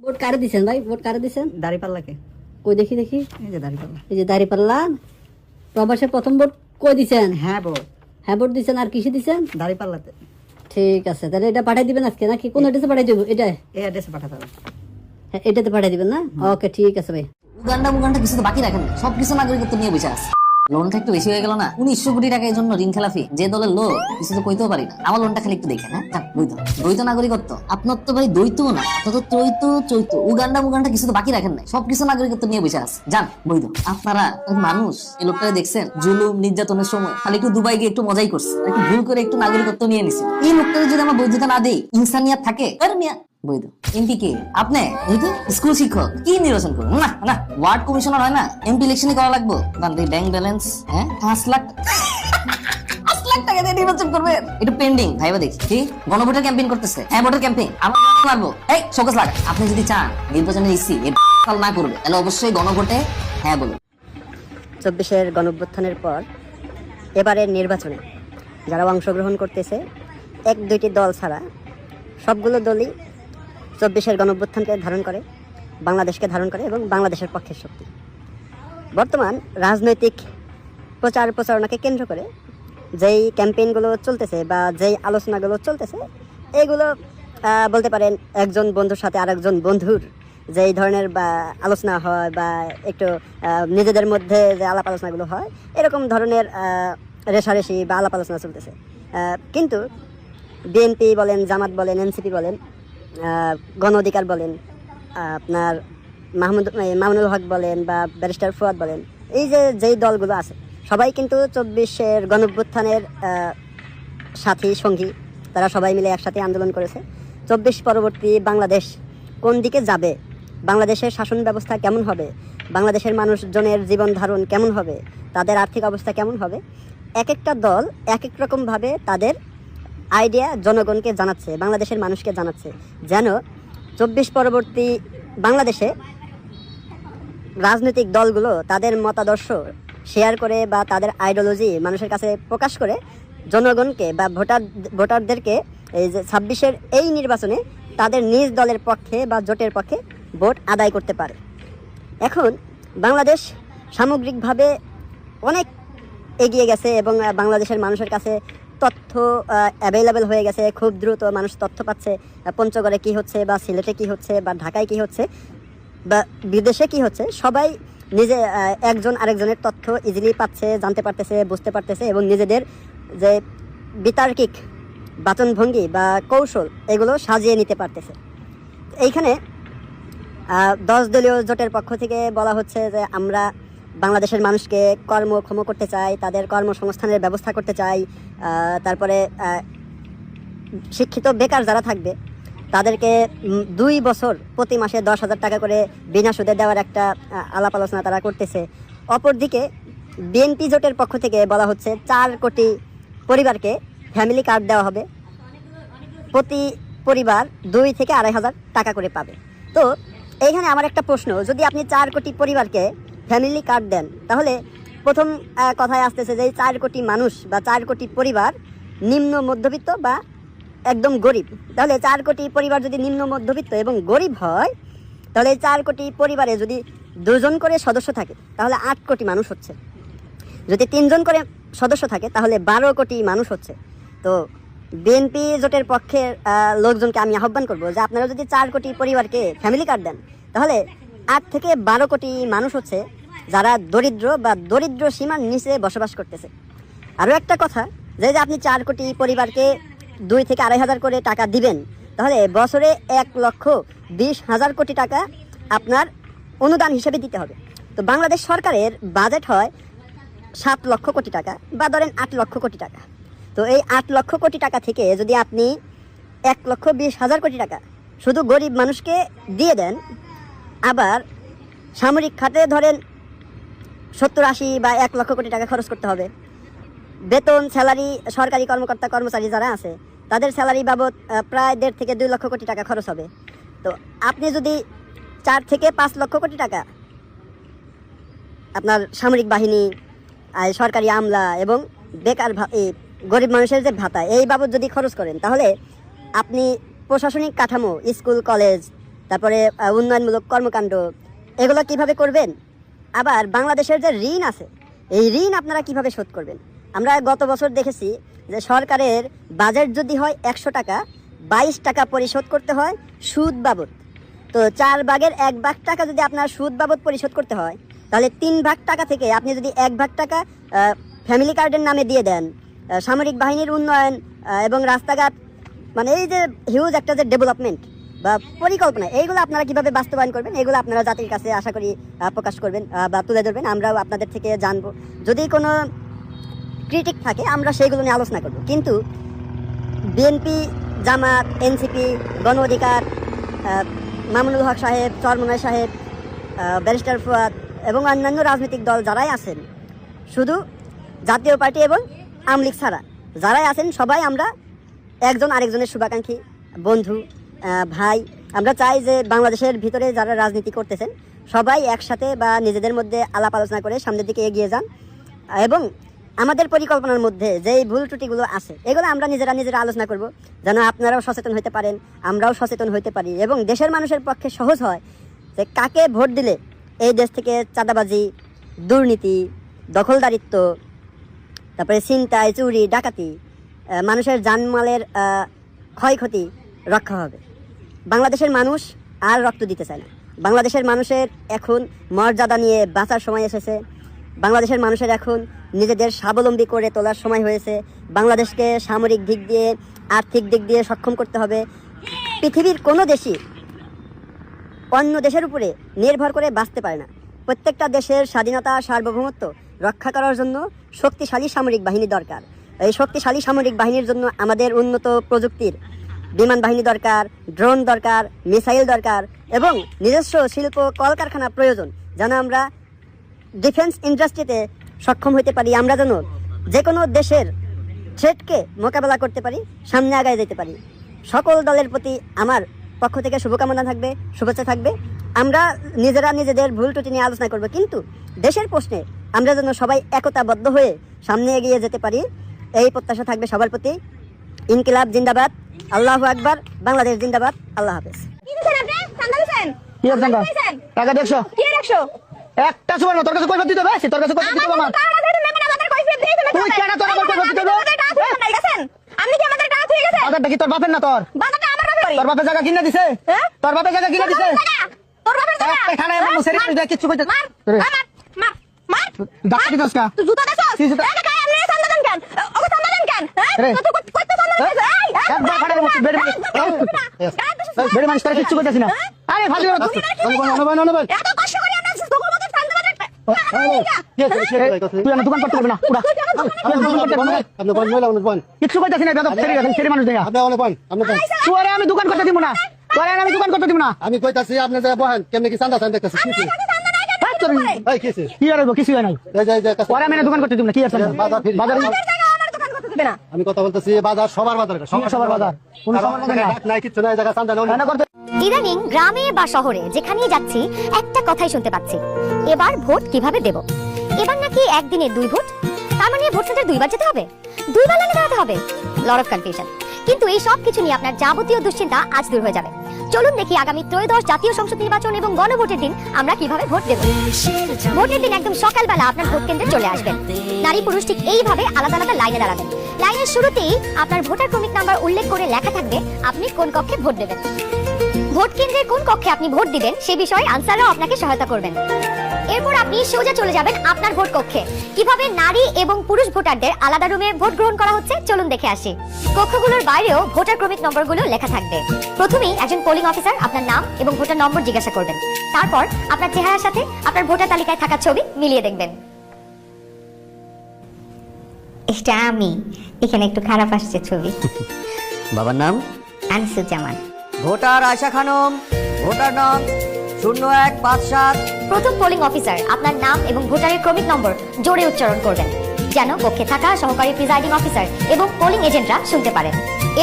Vote কারে দিছেন ভাই? ভোট কারে দিছেন? দাঁড়িপাল্লাকে। কই দেখি দেখি। এই যে দাঁড়িপাল্লা। এই যে দাঁড়িপাল্লা। প্রবাসে প্রথম ভোট কই দিছেন? হ্যাঁ ভোট। হ্যাঁ ভোট দিছেন। আর কিসে দিছেন? দাঁড়িপাল্লাতে। ঠিক আছে, তাহলে এটা পাঠাই দিবেন আজকে নাকি কোন অ্যাড্রেসে পাঠাই দেবো? এটা এই অ্যাড্রেসে পাঠাতে হবে। হ্যাঁ এটাতে পাঠাই দিবেন না? ওকে ঠিক আছে ভাই। উগান্ডা কিছু তো বাকি রাখেন না, সবকিছু নাগরিকত্ব নিয়ে বসে আছে। লোনটা একটু বেশি হয়ে গেল না? 1900 কোটি টাকা এর জন্য ঋণ খেলাফি। যে দলের লোক কিছু তো কইতেও পারি না। আমার লোনটা খালি একটু দেখেন। হ্যাঁ দ্বৈত নাগরিকত্ব। আপনার তো ভাই দ্বৈত না, আপনার তো চৈত। উগান্ডা কিছু তো বাকি রাখেন না, সবকিছু নাগরিকত্ব নিয়ে বসে আছে। যান বৈধ। আপনারা মানুষ এই লোকটাকে দেখছেন জুলুম নির্যাতনের সময় খালি একটু দুবাই গিয়ে একটু মজাই করছে, একটু ভুল করে একটু নাগরিকত্ব নিয়ে নিছে। এই লোকটাকে যদি আমার বৈধতা না দেই, ইনসানিয়াত থাকে বৈধ। এমপি কে? আপনি স্কুল শিক্ষক, কি নির্বাচন করুন না না ওয়ার্ড কমিশনার হয় না, এমপি ইলেকশনই করা লাগবে। ব্যাংক ব্যালেন্স 5 লাখ টাকা দিয়ে নির্বাচন করবে। একটু পেন্ডিং ভাইবা দেখি কি গণভোটের ক্যাম্পেইন করতেছে। হ্যাঁ ভোটের ক্যাম্পেইন আমার মারবো। এই শোকস লাগ। আপনি যদি চান নির্বাচনের ইসি না করবে তাহলে অবশ্যই গণভোটে হ্যাঁ বলুন। 24-এর গণঅভ্যুত্থানের পর এবারের নির্বাচনে যারা অংশগ্রহণ করতেছে, এক দুইটি দল ছাড়া সবগুলো দলই 24-এর গণঅভ্যুত্থানকে ধারণ করে, বাংলাদেশকে ধারণ করে এবং বাংলাদেশের পক্ষের শক্তি। বর্তমান রাজনৈতিক প্রচারণাকে কেন্দ্র করে যেই ক্যাম্পেইনগুলো চলতেছে বা যেই আলোচনাগুলো চলতেছে, এগুলো বলতে পারেন একজন বন্ধুর সাথে আরেকজন বন্ধুর যেই ধরনের বা আলোচনা হয় বা একটু নিজেদের মধ্যে যে আলাপ আলোচনাগুলো হয়, এরকম ধরনের রেশারেশি বা আলাপ আলোচনা চলতেছে। কিন্তু বিএনপি বলেন, জামাত বলেন, এনসিপি বলেন, গণ অধিকার বলেন, আপনার মামুনুল হক বলেন বা ব্যারিস্টার ফুয়াদ বলেন, এই যেই দলগুলো আছে সবাই কিন্তু 24-এর গণঅভ্যুত্থানের সাথী সঙ্গী। তারা সবাই মিলে একসাথে আন্দোলন করেছে। 24 পরবর্তী বাংলাদেশ কোন দিকে যাবে, বাংলাদেশের শাসন ব্যবস্থা কেমন হবে, বাংলাদেশের মানুষজনের জীবন ধারণ কেমন হবে, তাদের আর্থিক অবস্থা কেমন হবে, এক একটা দল এক এক রকমভাবে তাদের আইডিয়া জনগণকে জানাচ্ছে, বাংলাদেশের মানুষকে জানাচ্ছে, যেন 24 পরবর্তী বাংলাদেশে রাজনৈতিক দলগুলো তাদের মতাদর্শ শেয়ার করে বা তাদের আইডিওলজি মানুষের কাছে প্রকাশ করে জনগণকে বা ভোটারদেরকে এই যে 26-এর এই নির্বাচনে তাদের নিজ দলের পক্ষে বা জোটের পক্ষে ভোট আদায় করতে পারে। এখন বাংলাদেশ সামগ্রিকভাবে অনেক এগিয়ে গেছে এবং বাংলাদেশের মানুষের কাছে তথ্য অ্যাভেলেবেল হয়ে গেছে। খুব দ্রুত মানুষ তথ্য পাচ্ছে, পঞ্চগড়ে কী হচ্ছে বা সিলেটে কী হচ্ছে বা ঢাকায় কী হচ্ছে বা বিদেশে কী হচ্ছে, সবাই নিজে একজন আরেকজনের তথ্য ইজিলি পাচ্ছে, জানতে পারতেছে, বুঝতে পারতেছে এবং নিজেদের যে বিতার্কিক বাচনভঙ্গি বা কৌশল এগুলো সাজিয়ে নিতে পারতেছে। এইখানে 10 দলীয় জোটের পক্ষ থেকে বলা হচ্ছে যে আমরা বাংলাদেশের মানুষকে কর্মক্ষম করতে চাই, তাদের কর্মসংস্থানের ব্যবস্থা করতে চাই, তারপরে শিক্ষিত বেকার যারা থাকবে তাদেরকে 2 বছর প্রতি মাসে 10,000 টাকা করে বিনা সুদে দেওয়ার একটা আলাপ আলোচনা তারা করতেছে। অপরদিকে বিএনপি জোটের পক্ষ থেকে বলা হচ্ছে 4 কোটি পরিবারকে ফ্যামিলি কার্ড দেওয়া হবে, প্রতি পরিবার 2 থেকে 2,500 টাকা করে পাবে। তো এইখানে আমার একটা প্রশ্ন, যদি আপনি 4 কোটি পরিবারকে ফ্যামিলি কার্ড দেন, তাহলে প্রথম কথায় আসতেছে যে 4 কোটি মানুষ বা 4 কোটি পরিবার নিম্ন মধ্যবিত্ত বা একদম গরিব। তাহলে 4 কোটি পরিবার যদি নিম্ন মধ্যবিত্ত এবং গরিব হয়, তাহলে 4 কোটি পরিবারে যদি 2 জন করে সদস্য থাকে তাহলে 8 কোটি মানুষ হচ্ছে। যদি 3 জন করে সদস্য থাকে তাহলে 12 কোটি মানুষ হচ্ছে। তো বিএনপি জোটের পক্ষের লোকজনকে আমি আহ্বান করব যে আপনারা যদি 4 কোটি পরিবারকে ফ্যামিলি কার্ড দেন, তাহলে 8 থেকে 12 কোটি মানুষ হচ্ছে যারা দরিদ্র বা দরিদ্র সীমার নিচে বসবাস করতেছে। আরও একটা কথা, যে আপনি 4 কোটি পরিবারকে 2 থেকে 2,500 করে টাকা দিবেন, তাহলে বছরে 1,20,000 কোটি টাকা আপনার অনুদান হিসেবে দিতে হবে। তো বাংলাদেশ সরকারের বাজেট হয় 7 লক্ষ কোটি টাকা বা ধরেন 8 লক্ষ কোটি টাকা। তো এই 8 লক্ষ কোটি টাকা থেকে যদি আপনি 1,20,000 কোটি টাকা শুধু গরিব মানুষকে দিয়ে দেন, আবার সামরিক খাতে ধরেন 70-80 বা 1 লক্ষ কোটি টাকা খরচ করতে হবে, বেতন স্যালারি সরকারি কর্মকর্তা কর্মচারী যারা আছে তাদের স্যালারি বাবদ প্রায় 1.5 থেকে 2 লক্ষ কোটি টাকা খরচ হবে। তো আপনি যদি 4 থেকে 5 লক্ষ কোটি টাকা আপনার সামরিক বাহিনী, সরকারি আমলা এবং বেকার গরিব মানুষের যে ভাতা, এই বাবদ যদি খরচ করেন, তাহলে আপনি প্রশাসনিক কাঠামো, স্কুল কলেজ, তারপরে উন্নয়নমূলক কর্মকাণ্ড, এগুলো কিভাবে করবেন? আবার বাংলাদেশের যে ঋণ আছে, এই ঋণ আপনারা কিভাবে শোধ করবেন? আমরা গত বছর দেখেছি যে সরকারের বাজেট যদি হয় 100 টাকা, 22 টাকা পরিশোধ করতে হয় সুদ বাবদ। তো 4 ভাগের 1 ভাগ টাকা যদি আপনার সুদ বাবদ পরিশোধ করতে হয়, তাহলে 3 ভাগ টাকা থেকে আপনি যদি 1 ভাগ টাকা ফ্যামিলি কার্ডের নামে দিয়ে দেন, সামরিক বাহিনীর উন্নয়ন এবং রাস্তাঘাট, মানে এই যে হিউজ একটা যে ডেভেলপমেন্ট বা পরিকল্পনা, এইগুলো আপনারা কিভাবে বাস্তবায়ন করবেন, এগুলো আপনারা জাতির কাছে আশা করি প্রকাশ করবেন বা তুলে ধরবেন। আমরাও আপনাদের থেকে জানবো। যদি কোনো ক্রিটিক থাকে আমরা সেইগুলো নিয়ে আলোচনা করব। কিন্তু বিএনপি, জামাত, এনসিপি, গণ অধিকার, মামুনুল হক সাহেব, চরমনাই সাহেব, ব্যারিস্টার ফুয়াদ এবং অন্যান্য রাজনৈতিক দল যারাই আছেন, শুধু জাতীয় পার্টি এবং আওয়ামী লীগ ছাড়া যারাই আছেন, সবাই আমরা একজন আরেকজনের শুভাকাঙ্ক্ষী, বন্ধু, ভাই। আমরা চাই যে বাংলাদেশের ভিতরে যারা রাজনীতি করতেছেন সবাই একসাথে বা নিজেদের মধ্যে আলাপ আলোচনা করে সামনের দিকে এগিয়ে যান এবং আমাদের পরিকল্পনার মধ্যে যেই ভুল ত্রুটিগুলো আছে এগুলো আমরা নিজেরা আলোচনা করব, যেন আপনারাও সচেতন হতে পারেন, আমরাও সচেতন হতে পারি এবং দেশের মানুষের পক্ষে সহজ হয় যে কাকে ভোট দিলে এই দেশ থেকে চাঁদাবাজি, দুর্নীতি, দখলদারিত্ব, তারপরে ছিনতাই, চুরি, ডাকাতি, মানুষের জানমালের ক্ষয়ক্ষতি রক্ষা হবে। বাংলাদেশের মানুষ আর রক্ত দিতে চায় না। বাংলাদেশের মানুষের এখন মর্যাদা নিয়ে বাঁচার সময় এসেছে। বাংলাদেশের মানুষের এখন নিজেদের স্বাবলম্বী করে তোলার সময় হয়েছে। বাংলাদেশকে সামরিক দিক দিয়ে, আর্থিক দিক দিয়ে সক্ষম করতে হবে। পৃথিবীর কোনো দেশই অন্য দেশের উপরে নির্ভর করে বাঁচতে পারে না। প্রত্যেকটা দেশের স্বাধীনতা, সার্বভৌমত্ব রক্ষা করার জন্য শক্তিশালী সামরিক বাহিনী দরকার। এই শক্তিশালী সামরিক বাহিনীর জন্য আমাদের উন্নত প্রযুক্তির বিমান বাহিনী দরকার, ড্রোন দরকার, মিসাইল দরকার এবং নিজস্ব শিল্প কলকারখানা প্রয়োজন, যেন আমরা ডিফেন্স ইন্ডাস্ট্রিতে সক্ষম হতে পারি। আমরা যেন যে কোনো দেশের থ্রেটকে মোকাবেলা করতে পারি, সামনে আগায় যেতে পারি। সকল দলের প্রতি আমার পক্ষ থেকে শুভকামনা থাকবে, শুভেচ্ছা থাকবে। আমরা নিজেরা নিজেদের ভুল ত্রুটি নিয়ে আলোচনা করব, কিন্তু দেশের প্রশ্নে আমরা যেন সবাই একতাবদ্ধ হয়ে সামনে এগিয়ে যেতে পারি, এই প্রত্যাশা থাকবে সবার প্রতি। ইনকিলাব জিন্দাবাদ, আল্লাহু আকবার, বাংলাদেশ জিন্দাবাদ, আল্লাহ হাফেজ। টাকা দেখছো? একটা সময় তোর কাছে কই দিতে হবে? তোর কাছে কই দিতে হবে? আমার তুই কেন তোর আমার কই দিতে হবে? আপনি কি আমাদের টাকা থেকে গেছে? বাজারটা কি তোর বাপের না? তোর বাজারটা আমার বাপের। তোর বাপের জায়গা কিনে দিছে? তোর বাপের জায়গা কিনে দিছে? তোর বাপের জায়গা? এখানে এমন সেরি তুই কিছু কইতে মার মার মার। ডাক দিছস কা? তুই জুতা দেছস? কি জুতা? এটা কাই আমনে সান্দা দেন কেন? ওকে সান্দা দেন কেন? হ্যাঁ? তুই কইতে সান্দা দেন? এই একবার খাড়া বেড়ে বেড়ে মানুষ তার কিছু কইতাছিস না। আরে ভালো অনুবান এত কষ্ট করে আমরা সকল মত সান্দা দেন। তুই আমার দোকান করতে পারবি না। পুরা আপনি কোন মহিলা কোন কিছু কইতাছিস না। দাদা সেরি মানুষ দেখা। আপনি কোন আপনি কোন তোরে আমি দোকান করতে দিব না। তোরে আমি দোকান করতে দিব না। আমি কইতাছি আপনি যা বহেন কেমনে কি চান্দা চান্দা দেখতেছি কি এই কিছে কি আর হইব? কিছু হয় নাই। এই যে তোরে আমি দোকান করতে দিব না। কি আছে বাজার ফ্রি বাজার আমাদের জায়গা আমার দোকান করতে দিবে না। আমি কথা বলতেছি বাজার সবার বাজার সবার বাজার কোন সবার বাজার না। নাই কিছু নাই জায়গা চান্দা না করতে ইদানিং গ্রামে বা শহরে যেখানেই যাচ্ছি একটা কথাই শুনতে পাচ্ছি, এবার ভোট কিভাবে দেব। এবার নাকি একদিনে 2 ভোট, তার মানে ভোট সেন্টার 2 বার যেতে হবে, 2 বার লাইনে দাঁড়াতে হবে। Lot of confusion. কিন্তু এই সব কিছু নিয়ে আপনার যাবতীয় দুশ্চিন্তা আজ দূর হয়ে যাবে। চলুন দেখি আগামী 13 জাতীয় সংসদ নির্বাচন এবং গণভোটের দিন আমরা কিভাবে ভোট দেব। ভোটের দিন একদম সকালবেলা আপনার ভোট কেন্দ্রে চলে আসবেন। নারী পুরুষ ঠিক এইভাবে আলাদা আলাদা লাইনে দাঁড়াবেন। লাইনের শুরুতেই আপনার ভোটার ক্রমিক নাম্বার উল্লেখ করে লেখা থাকবে আপনি কোন কক্ষে ভোট দেবেন। ভোট কেন্দ্রের কোন কক্ষে আপনি ভোট দিবেন সে বিষয়ে আনসাররাও আপনাকে সহায়তা করবেন। এরপর আপনি সোজা চলে যাবেন আপনার ভোট কক্ষে। কিভাবে নারী এবং পুরুষ ভোটারদের আলাদা রুমে ভোট গ্রহণ করা হচ্ছে চলুন দেখে আসি। কক্ষগুলোর বাইরেও ভোটার ক্রমিক নম্বরগুলো লেখা থাকবে। প্রথমেই একজন পোলিং অফিসার আপনার নাম এবং ভোটার নম্বর জিজ্ঞাসা করবেন। তারপর আপনার চেহারার সাথে আপনার ভোটার তালিকায় থাকা ছবি মিলিয়ে দেখবেন। এটা আমি, এখানে একটু খারাপ আসছে ছবি। বাবার নাম আনিসুজ্জামান। ভোটার আয়শা খানম, ভোটার নাম 0157। প্রথম পোলিং অফিসার আপনার নাম এবং ভোটারের ক্রমিক নম্বর জোরে উচ্চারণ করবেন, যেন কক্ষে থাকা সহকারী প্রিজাইডিং অফিসার এবং পোলিং এজেন্টরা শুনতে পারেন।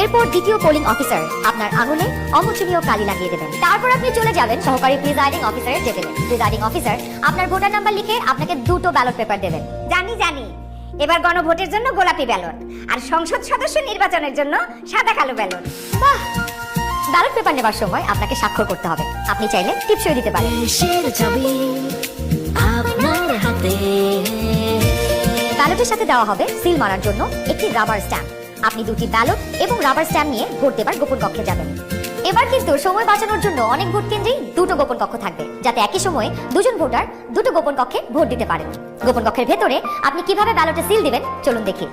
এরপর দ্বিতীয় পোলিং অফিসার আপনার আঙুলে অমোচনীয় কালি লাগিয়ে দেবেন। তারপর আপনি চলে যাবেন সহকারী প্রিজাইডিং অফিসারের টেবিলে। প্রিজাইডিং অফিসার আপনার ভোটার নাম্বার লিখে আপনাকে 2টো ব্যালট পেপার দেবেন। জানি এবার গণভোটের জন্য গোলাপি ব্যালট আর সংসদ সদস্য নির্বাচনের জন্য সাদা কালো ব্যালট। বাহ, ব্যালট পেপার নেবার সময় আপনাকে স্বাক্ষর করতে হবে। আপনি চাইলে টিপসই দিতে পারেন। ব্যালটের সাথে দেওয়া হবে সিল মারার জন্য একটি রাবার স্ট্যাম্প। আপনি দুটি ব্যালট এবং রাবার স্ট্যাম্প নিয়ে ভোট দেবার গোপন কক্ষে যাবেন। এবার কিন্তু সময় বাঁচানোর জন্য অনেক ভোট কেন্দ্রেই দুটো গোপন কক্ষ থাকবে, যাতে একই সময়ে দুজন ভোটার দুটো গোপন কক্ষে ভোট দিতে পারেন। গোপন কক্ষের ভেতরে আপনি কিভাবে ব্যালটে সিল দিবেন চলুন দেখি।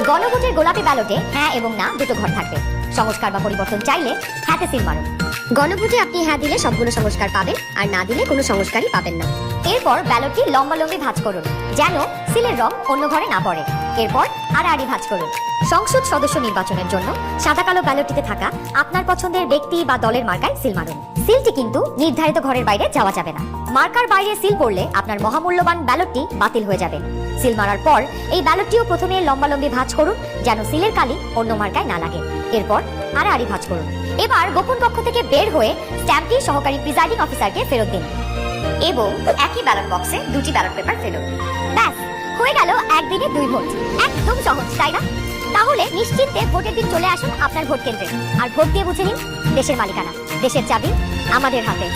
গণভোটের গোলাপি ব্যালটে হ্যাঁ এবং না দুটো ঘর থাকবে। সংস্কার বা পরিবর্তন চাইলে হ্যাঁতে সিল মারুন। গণভোটে আপনি হ্যাঁ দিলে সবগুলো সংস্কার পাবেন, আর না দিলে কোনো সংস্কারই পাবেন না। এরপর ব্যালটটি লম্বালম্বি ভাঁজ করুন, যেন সিলের রং অন্য ঘরে না পড়ে। এরপর আড়াআড়ি ভাঁজ করুন। সংসদ সদস্য নির্বাচনের জন্য সাদা কালো ব্যালটটিতে থাকা আপনার পছন্দের ব্যক্তি বা দলের মার্কায় সিল মারুন। সিলটি কিন্তু নির্ধারিত ঘরের বাইরে যাওয়া যাবে না। মার্কার বাইরে সিল পড়লে আপনার মহামূল্যবান ব্যালটটি বাতিল হয়ে যাবে। সিল মারার পর এই ব্যালটটিও প্রথমে লম্বালম্বি ভাঁজ করুন, যেন সিলের কালি অন্য মার্কায় না লাগে। এরপর আড়াআড়ি ভাঁজ করুন। এবার গোপন কক্ষ থেকে বের হয়ে স্ট্যাম্পটি সহকারী প্রিজাইডিং অফিসারকে ফেরত দিন এবং একই ব্যালট বক্সে দুটি ব্যালট পেপার ফেলুন। ব্যাস হয়ে গেল একদিনে 2 ভোট। একদম সহজ, তাই না? তাহলে নিশ্চিন্তে ভোটের দিন চলে আসুন আপনার ভোট কেন্দ্রে আর ভোট দিয়ে বুঝে নিন দেশের মালিকানা। দেশের চাবি আমাদের হাতে।